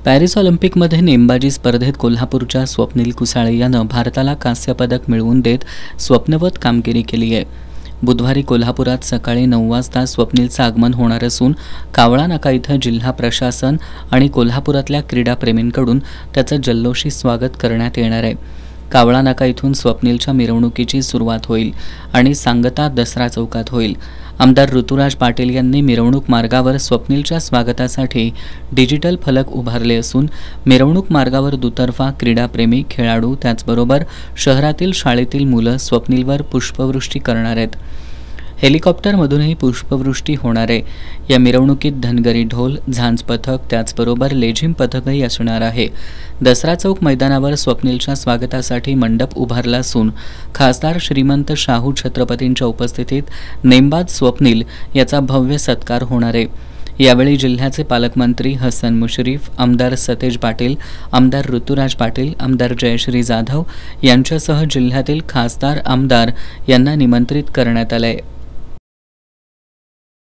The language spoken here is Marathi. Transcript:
पॅरिस ऑलिम्पिकमध्ये नेमबाजी स्पर्धेत कोल्हापूरच्या स्वप्नील कुसाळे यानं भारताला कांस्य पदक मिळवून देत स्वप्नवत कामगिरी केली आहे। बुधवारी कोल्हापुरात सकाळी 9 वाजता स्वप्नीलचं आगमन होणार असून कावळा नाका इथं जिल्हा प्रशासन आणि कोल्हापुरातल्या क्रीडाप्रेमींकडून त्याचं जल्लोषी स्वागत करण्यात येणार आहे। कावळा नाका इथून स्वप्नीलच्या मिरवणुकीची सुरुवात होईल आणि सांगता दसरा चौकात होईल। आमदार ऋतुराज पाटील यांनी मिरवणूक मार्गावर स्वप्नीलच्या स्वागतासाठी डिजिटल फलक उभारले असून मिरवणूक मार्गावर दुतर्फा क्रीडाप्रेमी, खेळाडू त्याचबरोबर शहरातील शाळेतील मुलं स्वप्नीलवर पुष्पवृष्टी करणार आहेत। हेलिकॉप्टरमधूनही पुष्पवृष्टी होणार आहे। या मिरवणुकीत धनगरी ढोल, झांज पथक त्याचबरोबर लेझिम पथकही असणार आहे। दसरा चौक मैदानावर स्वप्नीलच्या स्वागतासाठी मंडप उभारला असून खासदार श्रीमंत शाहू छत्रपतींच्या उपस्थितीत नेमबाज स्वप्नील याचा भव्य सत्कार होणार आहे। यावेळी जिल्ह्याचे पालकमंत्री हसन मुश्रीफ, आमदार सतेज पाटील, आमदार ऋतुराज पाटील, आमदार जयश्री जाधव यांच्यासह जिल्ह्यातील खासदार, आमदार यांना निमंत्रित करण्यात आले आहे।